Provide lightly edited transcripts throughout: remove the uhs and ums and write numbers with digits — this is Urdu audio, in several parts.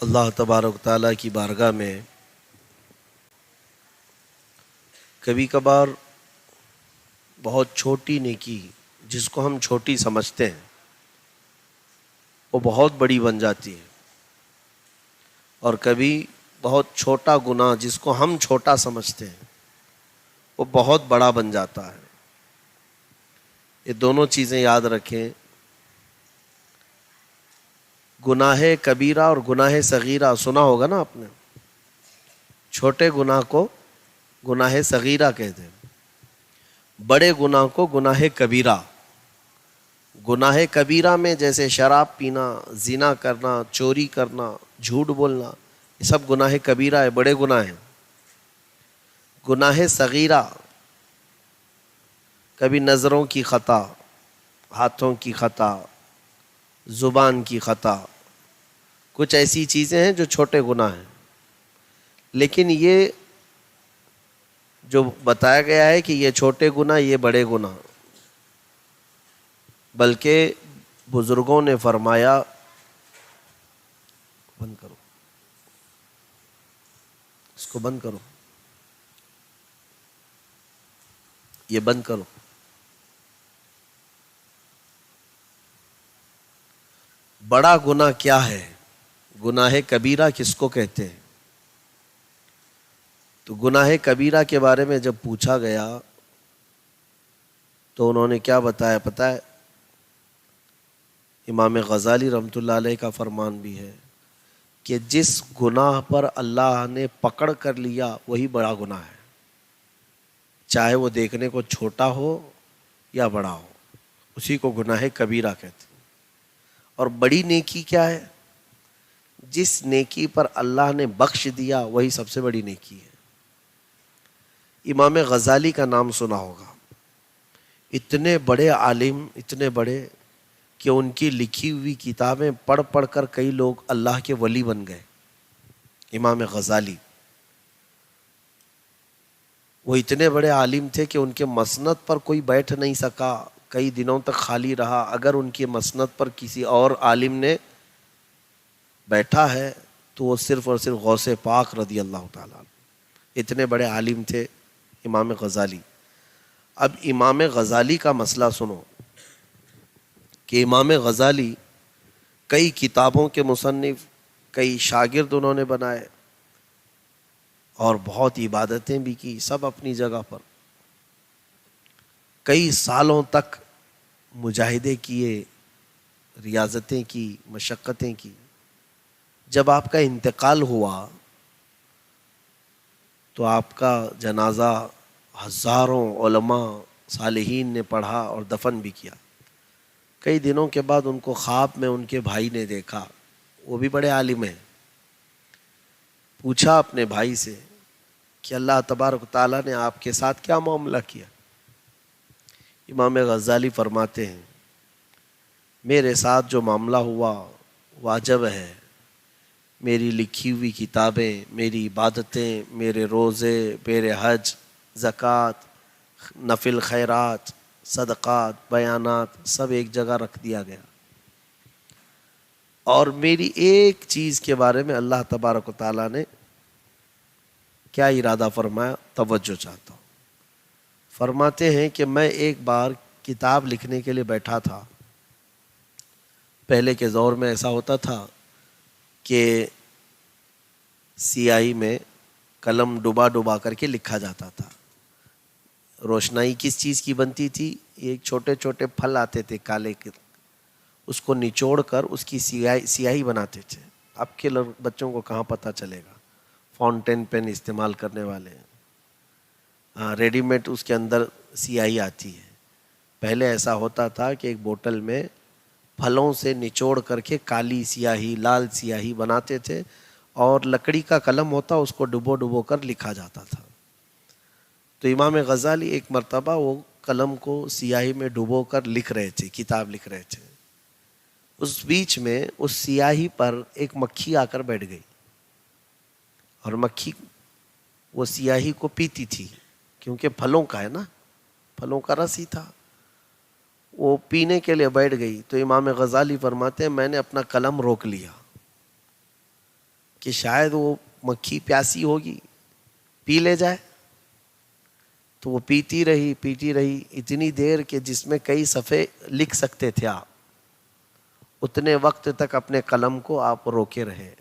اللہ تبارک تعالیٰ کی بارگاہ میں کبھی کبھار بہت چھوٹی نیکی جس کو ہم چھوٹی سمجھتے ہیں وہ بہت بڑی بن جاتی ہے، اور کبھی بہت چھوٹا گناہ جس کو ہم چھوٹا سمجھتے ہیں وہ بہت بڑا بن جاتا ہے۔ یہ دونوں چیزیں یاد رکھیں، گناہ کبیرہ اور گناہ صغیرہ سنا ہوگا نا آپ نے۔ چھوٹے گناہ کو گناہ صغیرہ کہتے ہیں، بڑے گناہ کو گناہ کبیرہ۔ گناہ کبیرہ میں جیسے شراب پینا، زنا کرنا، چوری کرنا، جھوٹ بولنا، یہ سب گناہ کبیرہ ہے، بڑے گناہ ہیں۔ گناہ صغیرہ کبھی نظروں کی خطا، ہاتھوں کی خطا، زبان کی خطا، کچھ ایسی چیزیں ہیں جو چھوٹے گناہ ہیں، لیکن یہ جو بتایا گیا ہے کہ یہ چھوٹے گناہ یہ بڑے گناہ، بلکہ بزرگوں نے فرمایا، بند کرو اس کو، بند کرو یہ، بند کرو۔ بڑا گناہ کیا ہے، گناہ کبیرہ کس کو کہتے ہیں؟ تو گناہ کبیرہ کے بارے میں جب پوچھا گیا تو انہوں نے کیا بتایا پتہ ہے؟ امام غزالی رحمۃ اللہ علیہ کا فرمان بھی ہے کہ جس گناہ پر اللہ نے پکڑ کر لیا وہی بڑا گناہ ہے، چاہے وہ دیکھنے کو چھوٹا ہو یا بڑا ہو، اسی کو گناہ کبیرہ کہتے ہیں۔ اور بڑی نیکی کیا ہے؟ جس نیکی پر اللہ نے بخش دیا وہی سب سے بڑی نیکی ہے۔ امام غزالی کا نام سنا ہوگا، اتنے بڑے عالم، اتنے بڑے کہ ان کی لکھی ہوئی کتابیں پڑھ پڑھ کر کئی لوگ اللہ کے ولی بن گئے۔ امام غزالی وہ اتنے بڑے عالم تھے کہ ان کے مسند پر کوئی بیٹھ نہیں سکا، کئی دنوں تک خالی رہا۔ اگر ان کی مسند پر کسی اور عالم نے بیٹھا ہے تو وہ صرف اور صرف غوث پاک رضی اللہ تعالیٰ عنہ، اتنے بڑے عالم تھے امام غزالی۔ اب امام غزالی کا مسئلہ سنو کہ امام غزالی کئی کتابوں کے مصنف، کئی شاگرد انہوں نے بنائے، اور بہت عبادتیں بھی کی، سب اپنی جگہ پر۔ کئی سالوں تک مجاہدے کیے، ریاضتیں کی، مشقتیں کی۔ جب آپ کا انتقال ہوا تو آپ کا جنازہ ہزاروں علماء صالحین نے پڑھا اور دفن بھی کیا۔ کئی دنوں کے بعد ان کو خواب میں ان کے بھائی نے دیکھا، وہ بھی بڑے عالم ہیں۔ پوچھا اپنے بھائی سے کہ اللہ تبارک تعالیٰ نے آپ کے ساتھ کیا معاملہ کیا؟ امام غزالی فرماتے ہیں میرے ساتھ جو معاملہ ہوا واجب ہے، میری لکھی ہوئی کتابیں، میری عبادتیں، میرے روزے، میرے حج، زکوٰۃ، نفل خیرات، صدقات، بیانات سب ایک جگہ رکھ دیا گیا، اور میری ایک چیز کے بارے میں اللہ تبارک و تعالیٰ نے کیا ارادہ فرمایا، توجہ چاہتا ہوں۔ فرماتے ہیں کہ میں ایک بار کتاب لکھنے کے لیے بیٹھا تھا۔ پہلے کے دور میں ایسا ہوتا تھا کہ سیاہی میں قلم ڈبا ڈبا کر کے لکھا جاتا تھا۔ روشنائی کس چیز کی بنتی تھی؟ ایک چھوٹے چھوٹے پھل آتے تھے کالے کے، اس کو نچوڑ کر اس کی سیاہی بناتے تھے۔ اب کے بچوں کو کہاں پتہ چلے گا، فاؤنٹین پین استعمال کرنے والے ہیں، ریڈی میڈ اس کے اندر سیاہی آتی ہے۔ پہلے ایسا ہوتا تھا کہ ایک بوتل میں پھلوں سے نچوڑ کر کے کالی سیاہی، لال سیاہی بناتے تھے، اور لکڑی کا قلم ہوتا اس کو ڈبو ڈبو کر لکھا جاتا تھا۔ تو امام غزالی ایک مرتبہ وہ قلم کو سیاہی میں ڈبو کر لکھ رہے تھے، کتاب لکھ رہے تھے۔ اس بیچ میں اس سیاہی پر ایک مکھی آ کر بیٹھ گئی، اور مکھی وہ سیاہی کو پیتی تھی، کیونکہ پھلوں کا ہے نا، پھلوں کا رس ہی تھا۔ وہ پینے کے لیے بیٹھ گئی تو امام غزالی فرماتے ہیں میں نے اپنا قلم روک لیا، کہ شاید وہ مکھی پیاسی ہوگی، پی لے جائے. تو وہ پیتی رہی اتنی دیر کہ جس میں کئی صفحے لکھ سکتے تھے آپ، اتنے وقت تک اپنے قلم کو آپ روکے رہے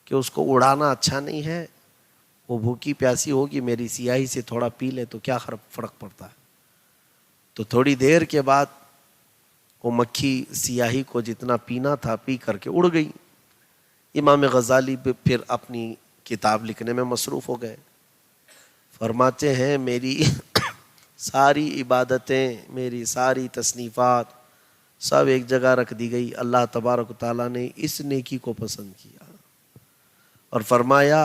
کہ اس کو اڑانا اچھا نہیں ہے، وہ بھوکی پیاسی ہوگی، میری سیاہی سے تھوڑا پی لے تو کیا فرق پڑتا ہے. تو تھوڑی دیر کے بعد وہ مکھی سیاہی کو جتنا پینا تھا پی کر کے اڑ گئی. امام غزالی پھر اپنی کتاب لکھنے میں مصروف ہو گئے. فرماتے ہیں میری ساری عبادتیں، میری ساری تصنیفات سب ایک جگہ رکھ دی گئی. اللہ تبارک و تعالیٰ نے اس نیکی کو پسند کیا اور فرمایا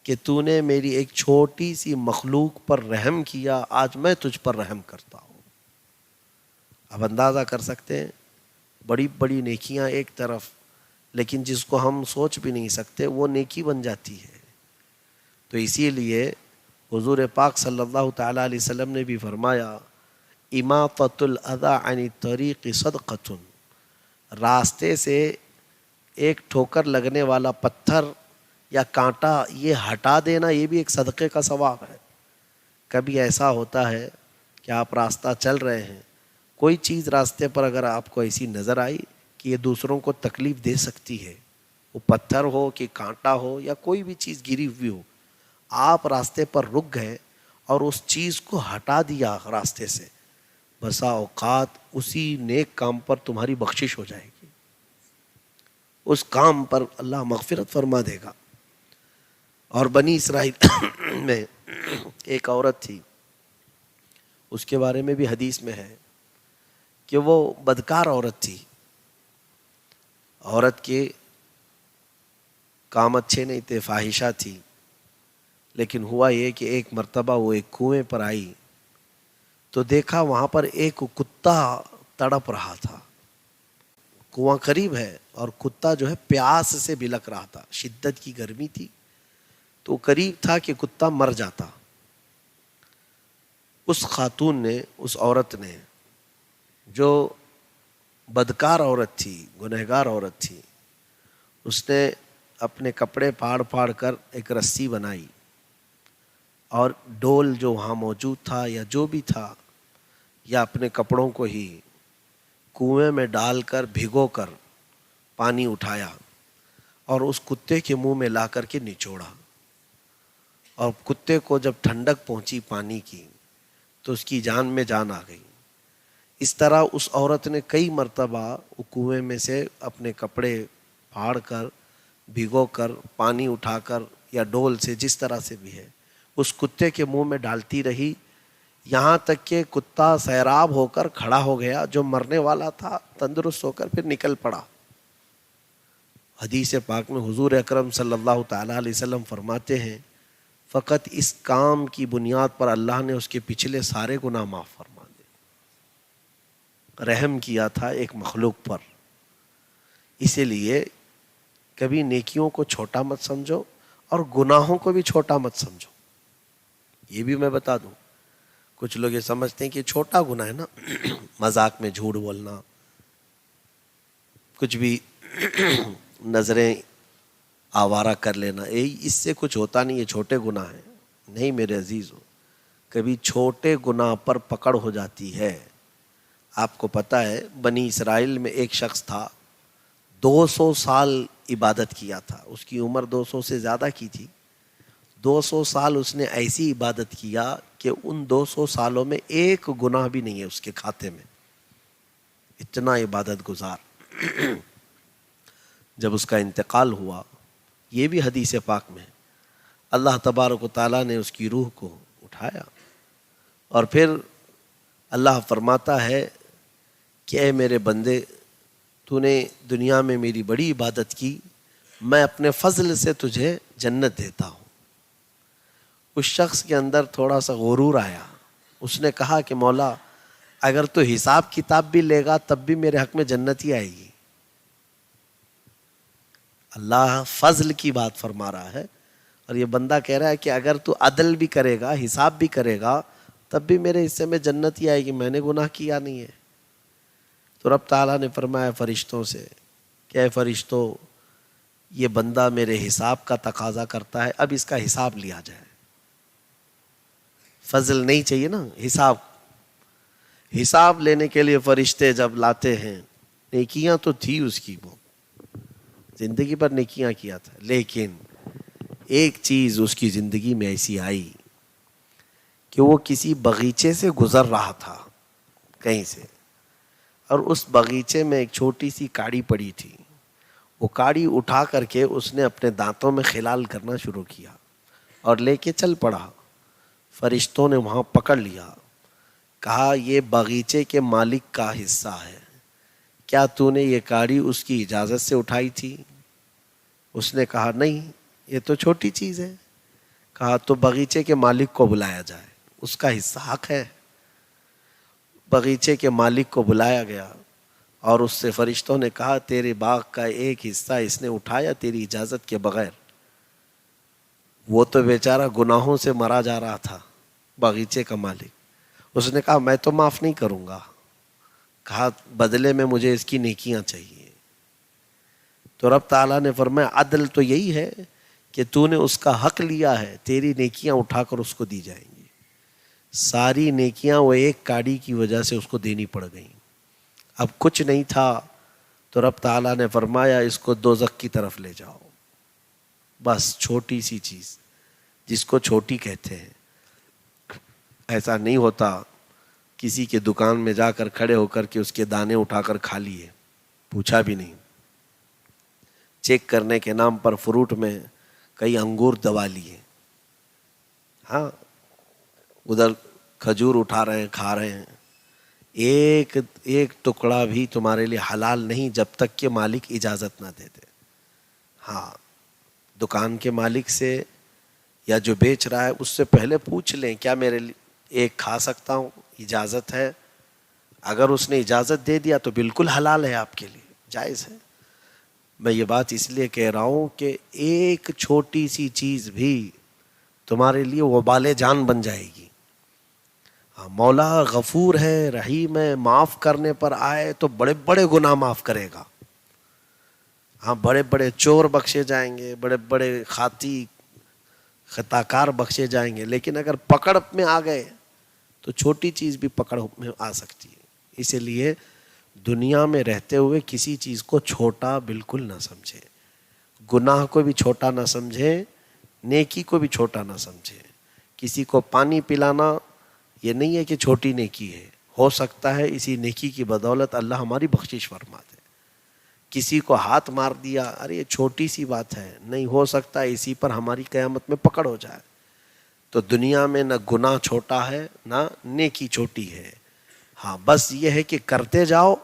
کہ تو نے میری ایک چھوٹی سی مخلوق پر رحم کیا، آج میں تجھ پر رحم کرتا ہوں. اب اندازہ کر سکتے ہیں بڑی بڑی نیکیاں ایک طرف، لیکن جس کو ہم سوچ بھی نہیں سکتے وہ نیکی بن جاتی ہے. تو اسی لیے حضور پاک صلی اللہ تعالیٰ علیہ وسلم نے بھی فرمایا اماطۃ الاذی عن الطریق صدقۃ، راستے سے ایک ٹھوکر لگنے والا پتھر یا کانٹا یہ ہٹا دینا، یہ بھی ایک صدقے کا ثواب ہے. کبھی ایسا ہوتا ہے کہ آپ راستہ چل رہے ہیں، کوئی چیز راستے پر اگر آپ کو ایسی نظر آئی کہ یہ دوسروں کو تکلیف دے سکتی ہے، وہ پتھر ہو کہ کانٹا ہو یا کوئی بھی چیز گری ہوئی ہو، آپ راستے پر رک گئے اور اس چیز کو ہٹا دیا راستے سے، بسا اوقات اسی نیک کام پر تمہاری بخشش ہو جائے گی، اس کام پر اللہ مغفرت فرما دے گا. اور بنی اسرائیل میں ایک عورت تھی، اس کے بارے میں بھی حدیث میں ہے کہ وہ بدکار عورت تھی. عورت کے کام اچھے نہیں تھے، فاحشہ تھی. لیکن ہوا یہ کہ ایک مرتبہ وہ ایک کنویں پر آئی تو دیکھا وہاں پر ایک کتا تڑپ رہا تھا. کنواں قریب ہے اور کتا جو ہے پیاس سے بلک رہا تھا، شدت کی گرمی تھی تو قریب تھا کہ کتا مر جاتا. اس خاتون نے، اس عورت نے جو بدکار عورت تھی، گنہگار عورت تھی، اس نے اپنے کپڑے پھاڑ کر ایک رسی بنائی اور ڈول جو وہاں موجود تھا یا جو بھی تھا، یا اپنے کپڑوں کو ہی کنویں میں ڈال کر بھگو کر پانی اٹھایا اور اس کتے کے منہ میں لا کر کے نچوڑا. اور کتے کو جب ٹھنڈک پہنچی پانی کی تو اس کی جان میں جان آ گئی. اس طرح اس عورت نے کئی مرتبہ کنویں میں سے اپنے کپڑے پھاڑ کر، بھگو کر، پانی اٹھا کر یا ڈول سے جس طرح سے بھی ہے اس کتے کے منہ میں ڈالتی رہی، یہاں تک کہ کتا سیراب ہو کر کھڑا ہو گیا. جو مرنے والا تھا تندرست ہو کر پھر نکل پڑا. حدیث پاک میں حضور اکرم صلی اللہ تعالیٰ علیہ وسلم فرماتے ہیں فقط اس کام کی بنیاد پر اللہ نے اس کے پچھلے سارے گناہ معاف فرما دے. رحم کیا تھا ایک مخلوق پر. اسی لیے کبھی نیکیوں کو چھوٹا مت سمجھو اور گناہوں کو بھی چھوٹا مت سمجھو. یہ بھی میں بتا دوں، کچھ لوگ یہ سمجھتے ہیں کہ چھوٹا گناہ ہے نا، مذاق میں جھوٹ بولنا، کچھ بھی نظریں آوارہ کر لینا، اس سے کچھ ہوتا نہیں، یہ چھوٹے گناہ ہیں. نہیں میرے عزیزو، کبھی چھوٹے گناہ پر پکڑ ہو جاتی ہے. آپ کو پتہ ہے بنی اسرائیل میں ایک شخص تھا، 200 سال عبادت کیا تھا. اس کی عمر 200 سے زیادہ کی تھی. 200 سال اس نے ایسی عبادت کیا کہ ان 200 سالوں میں ایک گناہ بھی نہیں ہے اس کے کھاتے میں. اتنا عبادت گزار. جب اس کا انتقال ہوا، یہ بھی حدیث پاک میں، اللہ تبارک و تعالیٰ نے اس کی روح کو اٹھایا اور پھر اللہ فرماتا ہے کہ اے میرے بندے، تو نے دنیا میں میری بڑی عبادت کی، میں اپنے فضل سے تجھے جنت دیتا ہوں. اس شخص کے اندر تھوڑا سا غرور آیا. اس نے کہا کہ مولا اگر تو حساب کتاب بھی لے گا تب بھی میرے حق میں جنت ہی آئے گی. اللہ فضل کی بات فرما رہا ہے اور یہ بندہ کہہ رہا ہے کہ اگر تو عدل بھی کرے گا، حساب بھی کرے گا، تب بھی میرے حصے میں جنت ہی آئے گی، میں نے گناہ کیا نہیں ہے. تو رب تعالیٰ نے فرمایا فرشتوں سے کہ اے فرشتوں، یہ بندہ میرے حساب کا تقاضا کرتا ہے، اب اس کا حساب لیا جائے۔ فضل نہیں چاہیے نا، حساب لینے کے لیے فرشتے جب لاتے ہیں، نیکیاں تو تھی اس کی، وہ زندگی پر نیکیاں کیا تھا، لیکن ایک چیز اس کی زندگی میں ایسی آئی کہ وہ کسی باغیچے سے گزر رہا تھا کہیں سے، اور اس باغیچے میں ایک چھوٹی سی کاڑی پڑی تھی۔ وہ کاڑی اٹھا کر کے اس نے اپنے دانتوں میں خلال کرنا شروع کیا اور لے کے چل پڑا۔ فرشتوں نے وہاں پکڑ لیا، کہا یہ باغیچے کے مالک کا حصہ ہے، کیا تو نے یہ کاڑی اس کی اجازت سے اٹھائی تھی؟ اس نے کہا نہیں، یہ تو چھوٹی چیز ہے۔ کہا تو باغیچے کے مالک کو بلایا جائے، اس کا حصہ حق ہے۔ باغیچے کے مالک کو بلایا گیا اور اس سے فرشتوں نے کہا تیرے باغ کا ایک حصہ اس نے اٹھایا تیری اجازت کے بغیر۔ وہ تو بیچارہ گناہوں سے مرا جا رہا تھا، باغیچے کا مالک۔ اس نے کہا میں تو معاف نہیں کروں گا، کہا بدلے میں مجھے اس کی نیکیاں چاہیے۔ تو رب تعالیٰ نے فرمایا عدل تو یہی ہے کہ تو نے اس کا حق لیا ہے، تیری نیکیاں اٹھا کر اس کو دی جائیں گی۔ ساری نیکیاں وہ ایک کاڑی کی وجہ سے اس کو دینی پڑ گئیں۔ اب کچھ نہیں تھا تو رب تعالیٰ نے فرمایا اس کو دوزخ کی طرف لے جاؤ۔ بس چھوٹی سی چیز جس کو چھوٹی کہتے ہیں۔ ایسا نہیں ہوتا کسی کے دکان میں جا کر کھڑے ہو کر کے اس کے دانے اٹھا کر کھا لیے، پوچھا بھی نہیں۔ چیک کرنے کے نام پر فروٹ میں کئی انگور دبا لیے، ہاں ادھر کھجور اٹھا رہے ہیں کھا رہے ہیں۔ ایک ٹکڑا بھی تمہارے لیے حلال نہیں جب تک کہ مالک اجازت نہ دے دے۔ ہاں دکان کے مالک سے یا جو بیچ رہا ہے اس سے پہلے پوچھ لیں کیا میرے لیے ایک کھا سکتا ہوں، اجازت ہے؟ اگر اس نے اجازت دے دیا تو بالکل حلال ہے، آپ کے لیے جائز ہے۔ میں یہ بات اس لیے کہہ رہا ہوں کہ ایک چھوٹی سی چیز بھی تمہارے لیے وبال جان بن جائے گی۔ مولا غفور ہے، رحیم ہے، معاف کرنے پر آئے تو بڑے بڑے گناہ معاف کرے گا۔ ہاں بڑے بڑے چور بخشے جائیں گے، بڑے بڑے خاطی خطا کار بخشے جائیں گے، لیکن اگر پکڑ میں آ گئے تو چھوٹی چیز بھی پکڑ میں آ سکتی ہے۔ اسی لیے دنیا میں رہتے ہوئے کسی چیز کو چھوٹا بالکل نہ سمجھے، گناہ کو بھی چھوٹا نہ سمجھے، نیکی کو بھی چھوٹا نہ سمجھے۔ کسی کو پانی پلانا یہ نہیں ہے کہ چھوٹی نیکی ہے، ہو سکتا ہے اسی نیکی کی بدولت اللہ ہماری بخشش فرما دے۔ کسی کو ہاتھ مار دیا، ارے یہ چھوٹی سی بات ہے، نہیں ہو سکتا اسی پر ہماری قیامت میں پکڑ ہو جائے۔ تو دنیا میں نہ گناہ چھوٹا ہے نہ نیکی چھوٹی ہے، ہاں بس یہ ہے کہ کرتے جاؤ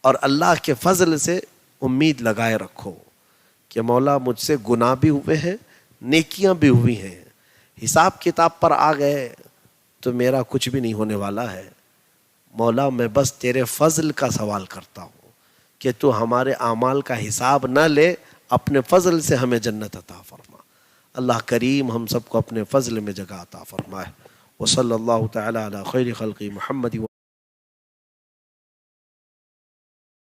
اور اللہ کے فضل سے امید لگائے رکھو کہ مولا مجھ سے گناہ بھی ہوئے ہیں، نیکیاں بھی ہوئی ہیں، حساب کتاب پر آ گئے تو میرا کچھ بھی نہیں ہونے والا ہے۔ مولا میں بس تیرے فضل کا سوال کرتا ہوں کہ تو ہمارے اعمال کا حساب نہ لے، اپنے فضل سے ہمیں جنت عطا فرما۔ اللہ کریم ہم سب کو اپنے فضل میں جگہ عطا فرمائے۔ وصلی اللہ تعالی علی خیر خلق محمد